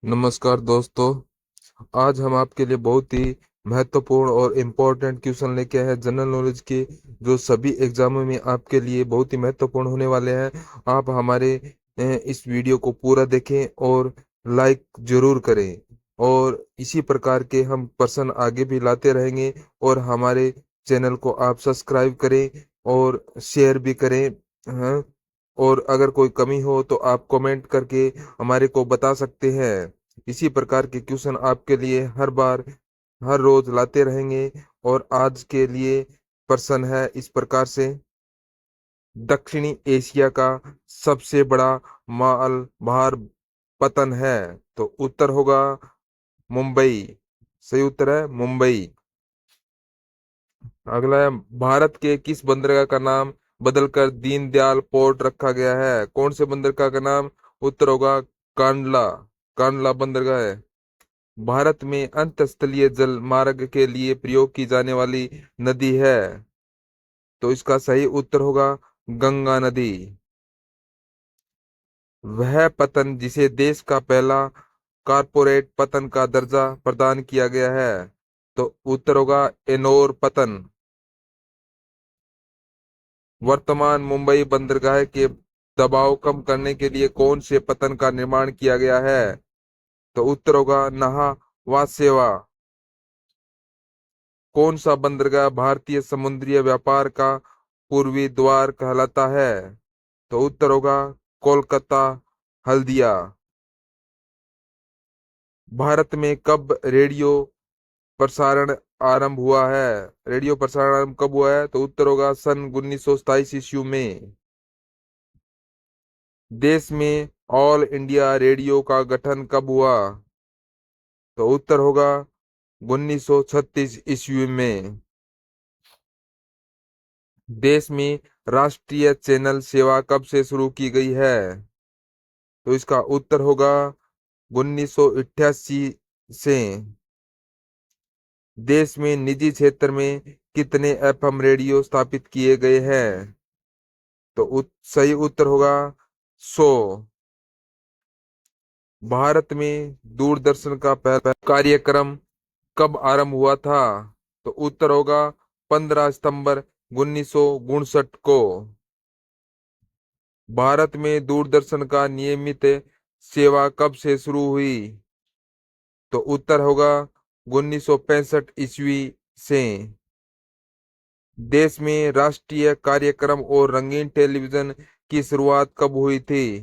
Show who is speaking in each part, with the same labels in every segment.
Speaker 1: नमस्कार दोस्तों। आज हम आपके लिए बहुत ही महत्वपूर्ण और इम्पोर्टेंट क्वेश्चन लेके आए हैं जनरल नॉलेज के, जो सभी एग्जामों में आपके लिए बहुत ही महत्वपूर्ण होने वाले हैं। आप हमारे इस वीडियो को पूरा देखें और लाइक जरूर करें, और इसी प्रकार के हम प्रश्न आगे भी लाते रहेंगे। और हमारे चैनल को आप सब्सक्राइब करें और शेयर भी करें। हाँ, और अगर कोई कमी हो तो आप कमेंट करके हमारे को बता सकते हैं। इसी प्रकार के क्वेश्चन आपके लिए हर रोज लाते रहेंगे। और आज के लिए प्रश्न है इस प्रकार से: दक्षिणी एशिया का सबसे बड़ा माल भार पतन है? तो उत्तर होगा मुंबई। सही उत्तर है मुंबई। अगला है, भारत के किस बंदरगाह का नाम बदलकर दीनदयाल पोर्ट रखा गया है? कौन से बंदरगाह का नाम? उत्तर होगा कांडला। कांडला बंदरगाह है। भारत में अंतस्थलीय जल मार्ग के लिए प्रयोग की जाने वाली नदी है? तो इसका सही उत्तर होगा गंगा नदी। वह पतन जिसे देश का पहला कारपोरेट पतन का दर्जा प्रदान किया गया है? तो उत्तर होगा एनोर पतन। वर्तमान मुंबई बंदरगाह के दबाव कम करने के लिए कौन से पतन का निर्माण किया गया है? तो उत्तर होगा नाहा वासेवा। कौन सा बंदरगाह भारतीय समुद्री व्यापार का पूर्वी द्वार कहलाता है? तो उत्तर होगा कोलकाता हल्दिया। भारत में कब प्रसारण आरंभ हुआ है रेडियो प्रसारण आरंभ कब हुआ है? तो उत्तर होगा सन 1927 ईस्वी में। देश में ऑल इंडिया रेडियो का गठन कब हुआ? तो उत्तर होगा 1936 ईस्वी में। देश में राष्ट्रीय चैनल सेवा कब से शुरू की गई है? तो इसका उत्तर होगा 1988 से। देश में निजी क्षेत्र में कितने एफएम रेडियो स्थापित किए गए हैं? तो सही उत्तर होगा 100। भारत में दूरदर्शन का पहला कार्यक्रम कब आरंभ हुआ था? तो उत्तर होगा 15 सितंबर 1959 को। भारत में दूरदर्शन का नियमित सेवा कब से शुरू हुई? तो उत्तर होगा 1965 ईस्वी से। देश में राष्ट्रीय कार्यक्रम और रंगीन टेलीविजन की शुरुआत कब हुई थी?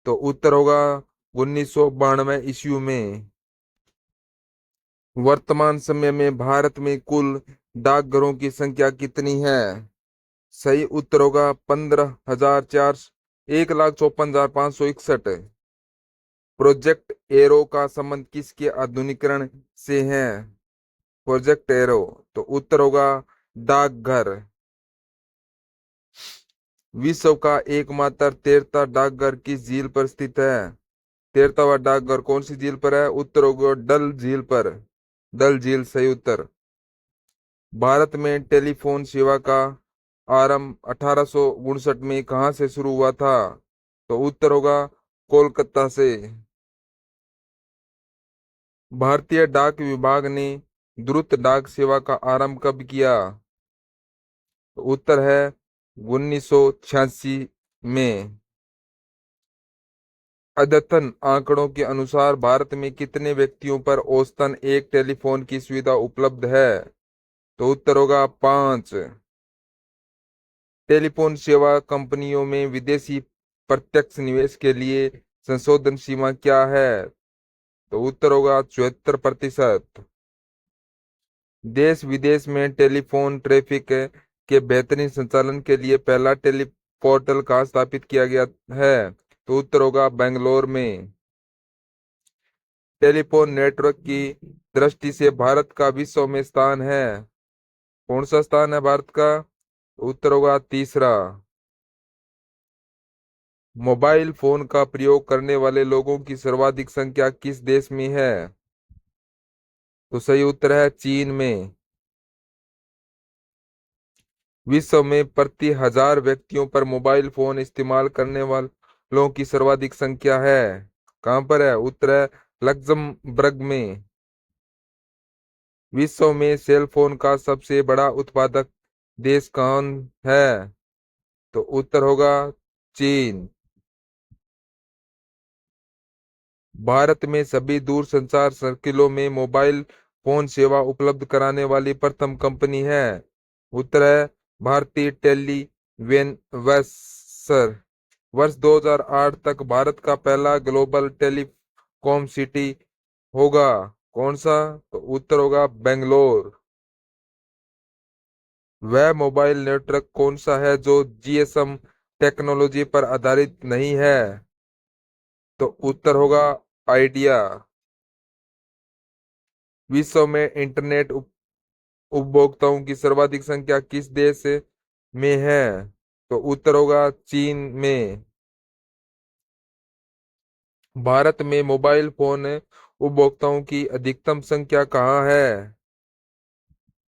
Speaker 1: तो उत्तर होगा 1992 ईस्वी में। वर्तमान समय में भारत में कुल डाकघरों की संख्या कितनी है? सही उत्तर होगा 1,54,561। प्रोजेक्ट एरो का संबंध किसके आधुनिकीकरण से है? Project arrow. तो उत्तर होगा डाकघर। विश्व का एकमात्र तैरता डाकघर किस झील पर स्थित है? तैरता हुआ डाकघर कौन सी झील पर है? उत्तर होगा डल झील पर। डल झील सही उत्तर। भारत में टेलीफोन सेवा का आरंभ 1859 में कहां से शुरू हुआ था? तो उत्तर होगा कोलकाता से। भारतीय डाक विभाग ने द्रुत डाक सेवा का आरंभ कब किया? तो उत्तर है 1986 में। अद्यतन आंकड़ों के अनुसार भारत में कितने व्यक्तियों पर औसतन एक टेलीफोन की सुविधा उपलब्ध है? तो उत्तर होगा 5। टेलीफोन सेवा कंपनियों में विदेशी प्रत्यक्ष निवेश के लिए संशोधन सीमा क्या है? तो उत्तर होगा 74%। देश विदेश में टेलीफोन ट्रैफिक के बेहतरीन संचालन के लिए पहला टेलीपोर्टल कहाँ स्थापित किया गया है? तो उत्तर होगा बेंगलोर में। टेलीफोन नेटवर्क की दृष्टि से भारत का विश्व में स्थान है? कौन सा स्थान है भारत का? उत्तर होगा तीसरा। मोबाइल फोन का प्रयोग करने वाले लोगों की सर्वाधिक संख्या किस देश में है? तो सही उत्तर है चीन में। विश्व में प्रति 1000 व्यक्तियों पर मोबाइल फोन इस्तेमाल करने वालों की सर्वाधिक संख्या है? कहां पर है? उत्तर है लक्जमबर्ग में। विश्व में सेल फोन का सबसे बड़ा उत्पादक देश कौन है? तो उत्तर होगा चीन। भारत में सभी दूरसंचार सर्किलों में मोबाइल फोन सेवा उपलब्ध कराने वाली प्रथम कंपनी है। उत्तर है भारतीय टेलीवेन्वेसर। वर्ष 2008 तक भारत का पहला ग्लोबल टेलीकॉम सिटी होगा कौन सा? तो उत्तर होगा बेंगलोर। वह मोबाइल नेटवर्क कौन सा है जो जीएसएम टेक्नोलॉजी पर आधारित नहीं है? तो उत्तर होगा आइडिया। विश्व में इंटरनेट उपभोक्ताओं की सर्वाधिक संख्या किस देश में है? तो उत्तर होगा चीन में। भारत में मोबाइल फोन उपभोक्ताओं की अधिकतम संख्या कहाँ है?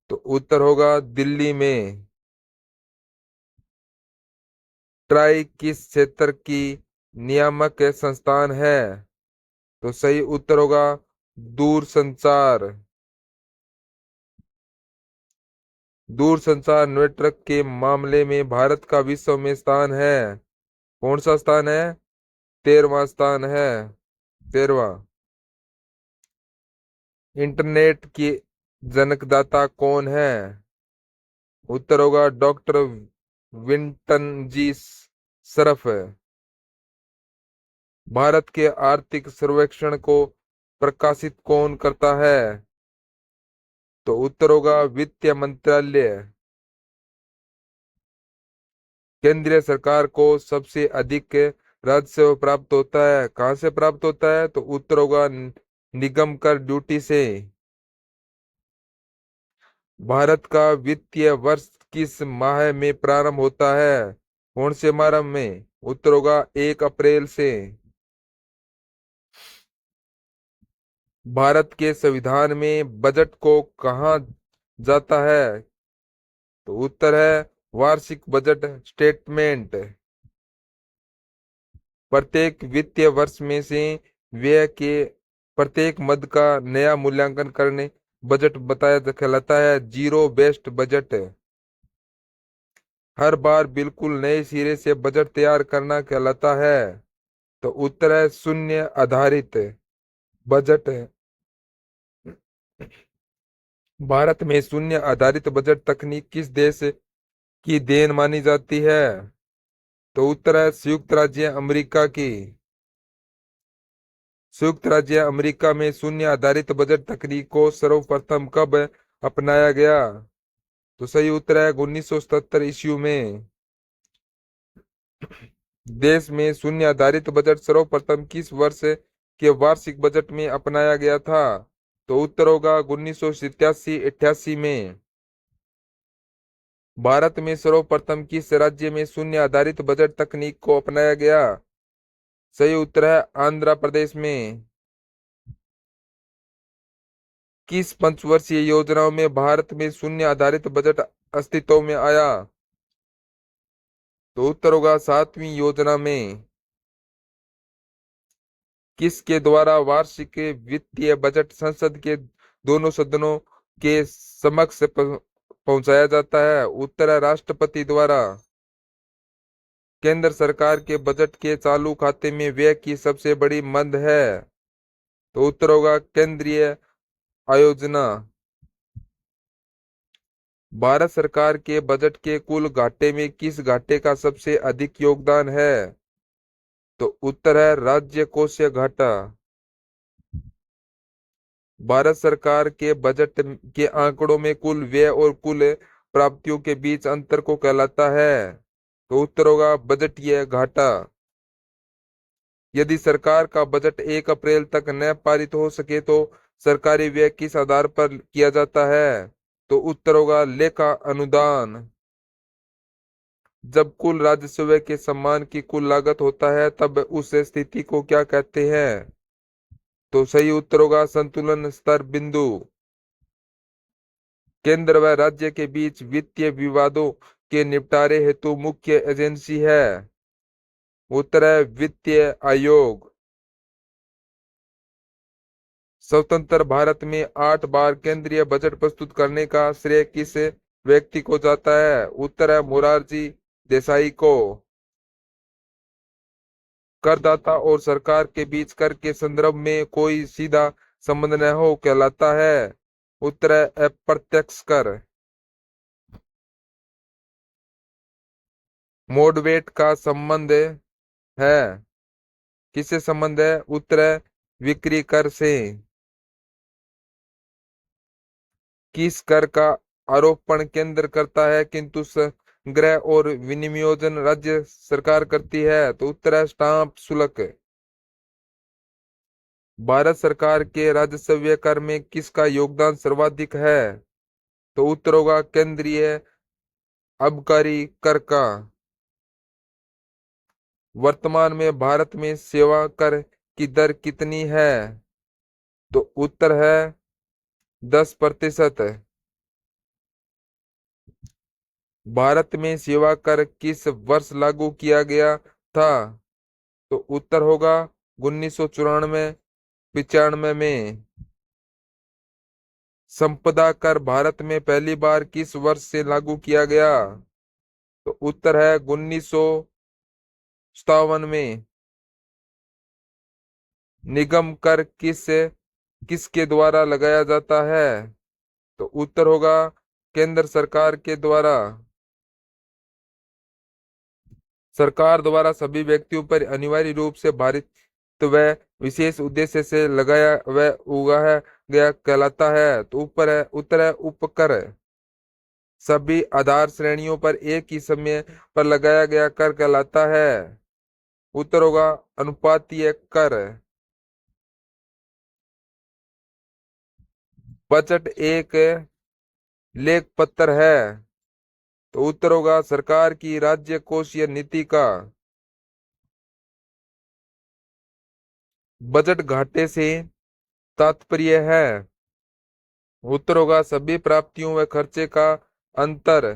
Speaker 1: तो उत्तर होगा दिल्ली में। ट्राई किस क्षेत्र की नियामक संस्थान है? तो सही उत्तर होगा दूरसंचार। दूरसंचार नेटवर्क के मामले में भारत का विश्व में स्थान है कौन सा स्थान है? 13वां स्थान है। 13वां। इंटरनेट की जनकदाता कौन है? उत्तर होगा डॉक्टर विंटन जी सरफ। भारत के आर्थिक सर्वेक्षण को प्रकाशित कौन करता है? तो उत्तर होगा वित्त मंत्रालय। केंद्रीय सरकार को सबसे अधिक राजस्व प्राप्त होता है कहाँ से प्राप्त होता है? तो उत्तर होगा निगम कर ड्यूटी से। भारत का वित्तीय वर्ष किस माह में प्रारंभ होता है कौन से माह में? उत्तर होगा 1 अप्रैल से। भारत के संविधान में बजट को कहा जाता है? तो उत्तर है वार्षिक बजट स्टेटमेंट। प्रत्येक वित्तीय वर्ष में से व्यय के प्रत्येक मद का नया मूल्यांकन करने बजट बताया कहलाता है जीरो बेस्ड बजट। हर बार बिल्कुल नए सिरे से बजट तैयार करना कहलाता है। तो उत्तर है शून्य आधारित बजट। भारत में शून्य आधारित बजट तकनीक किस देश की देन मानी जाती है? तो उत्तर है संयुक्त राज्य अमेरिका की। संयुक्त राज्य अमेरिका में शून्य आधारित बजट तकनीक को सर्वप्रथम कब अपनाया गया? तो सही उत्तर है 1977 ईस्वी में। देश में शून्य आधारित बजट सर्वप्रथम किस वर्ष के वार्षिक बजट में अपनाया गया था? तो उत्तर होगा 1987-88 में। भारत में सर्वप्रथम किस राज्य में शून्य आधारित बजट तकनीक को अपनाया गया? सही उत्तर है आंध्र प्रदेश में। किस पंचवर्षीय योजनाओं में भारत में शून्य आधारित बजट अस्तित्व में आया? तो उत्तर होगा 7वीं योजना में। किसके द्वारा वार्षिक वित्तीय बजट संसद के दोनों सदनों के समक्ष पहुंचाया जाता है? उत्तर है राष्ट्रपति द्वारा। केंद्र सरकार के बजट के चालू खाते में व्यय की सबसे बड़ी मद है? तो उत्तर होगा केंद्रीय आयोजना। भारत सरकार के बजट के कुल घाटे में किस घाटे का सबसे अधिक योगदान है? तो उत्तर है राज्य कोषीय घाटा। भारत सरकार के बजट के आंकड़ों में कुल व्यय और कुल प्राप्तियों के बीच अंतर को कहलाता है? तो उत्तर होगा बजटीय घाटा। यदि सरकार का बजट 1 अप्रैल तक न पारित हो सके तो सरकारी व्यय किस आधार पर किया जाता है? तो उत्तर होगा लेखा अनुदान। जब कुल राजस्व के सम्मान की कुल लागत होता है तब उस स्थिति को क्या कहते हैं? तो सही उत्तर होगा संतुलन स्तर बिंदु। केंद्र व राज्य के बीच वित्तीय विवादों के निपटारे हेतु मुख्य एजेंसी है? उत्तर है वित्तीय आयोग। स्वतंत्र भारत में 8 बार केंद्रीय बजट प्रस्तुत करने का श्रेय किस व्यक्ति को जाता है? उत्तर है मोरारजी देसाई को। करदाता और सरकार के बीच कर के संदर्भ में कोई सीधा संबंध न हो कहलाता है? उत्तर है अप्रत्यक्ष कर। मोडवेट का संबंध है, किससे संबंध है? उत्तर है बिक्री कर से। किस कर का आरोपण केंद्र करता है किंतु संग्रह और विनियोजन राज्य सरकार करती है? तो उत्तर है स्टाम्प शुल्क। भारत सरकार के राजस्व कर में किसका योगदान सर्वाधिक है? तो उत्तर होगा केंद्रीय आबकारी कर का। वर्तमान में भारत में सेवा कर की दर कितनी है? तो उत्तर है 10%। भारत में सेवा कर किस वर्ष लागू किया गया था? तो उत्तर होगा 1994 95 में। संपदा कर भारत में पहली बार किस वर्ष से लागू किया गया? तो उत्तर है 1957 में। निगम कर किसके द्वारा लगाया जाता है? तो उत्तर होगा केंद्र सरकार के द्वारा। सरकार द्वारा सभी व्यक्तियों पर अनिवार्य रूप से भारित व विशेष उद्देश्य से लगाया व उगाया गया कहलाता है? तो ऊपर है उत्तर है उपकर। सभी आधार श्रेणियों पर एक ही समय पर लगाया गया कर कहलाता है? उत्तर होगा अनुपातीय कर। बजट एक लेख पत्र है? तो उत्तर होगा सरकार की राज्य कोषीय नीति का। बजट घाटे से तात्पर्य है? उत्तर होगा सभी प्राप्तियों व खर्चे का अंतर।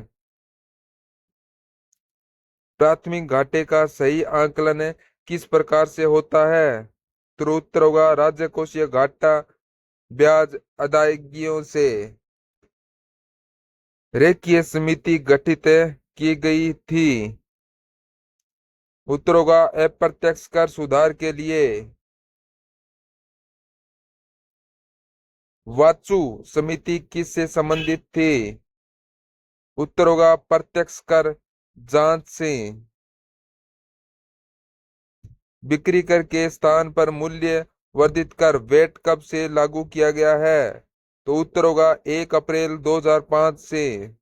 Speaker 1: प्राथमिक घाटे का सही आकलन किस प्रकार से होता है? तो उत्तर होगा राज्य कोषीय घाटा ब्याज अदायगियों से। रेखीय समिति गठित की गई थी? उत्तर होगा अप्रत्यक्ष कर सुधार के लिए। वाचु समिति किससे संबंधित थी? उत्तर होगा प्रत्यक्ष कर जांच से। बिक्री कर के स्थान पर मूल्य वर्धित कर वेट कब से लागू किया गया है? तो उत्तर होगा 1 अप्रैल 2005 से।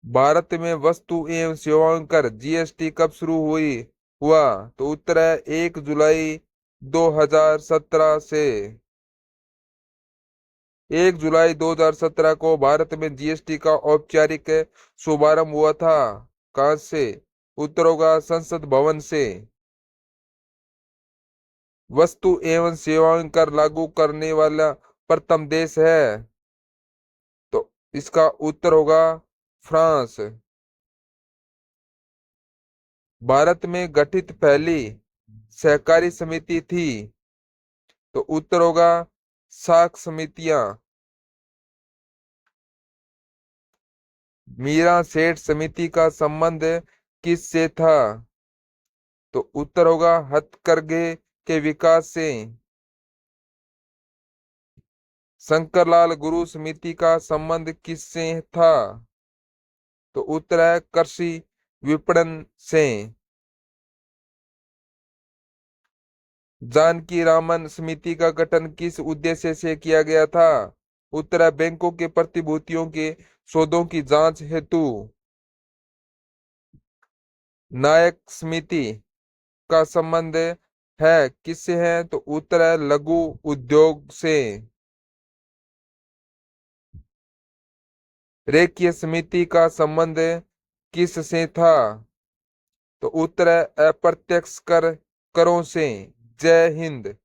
Speaker 1: भारत में वस्तु एवं सेवाओं कर जीएसटी कब शुरू हुआ? तो उत्तर है 1 जुलाई 2017 से। 1 जुलाई 2017 को भारत में जीएसटी का औपचारिक शुभारंभ हुआ था। कहां से? उत्तर होगा संसद भवन से। वस्तु एवं सेवाओं कर लागू करने वाला प्रथम देश है? तो इसका उत्तर होगा फ्रांस। भारत में गठित पहली सहकारी समिति थी? तो उत्तर होगा साख समितियां। मीरा सेठ समिति का संबंध किस से था? तो उत्तर होगा हथकरघे के विकास से। शंकरलाल गुरु समिति का संबंध किससे था? तो उत्तर है कृषि विपणन से। जानकी रामन समिति का गठन किस उद्देश्य से किया गया था? उत्तर है बैंकों के प्रतिभूतियों के सौदों की जांच हेतु। नायक समिति का संबंध है किससे है? तो उत्तर है लघु उद्योग से। रेखीय समिति का संबंध किस से था? तो उत्तर है अप्रत्यक्ष करों से। जय हिंद।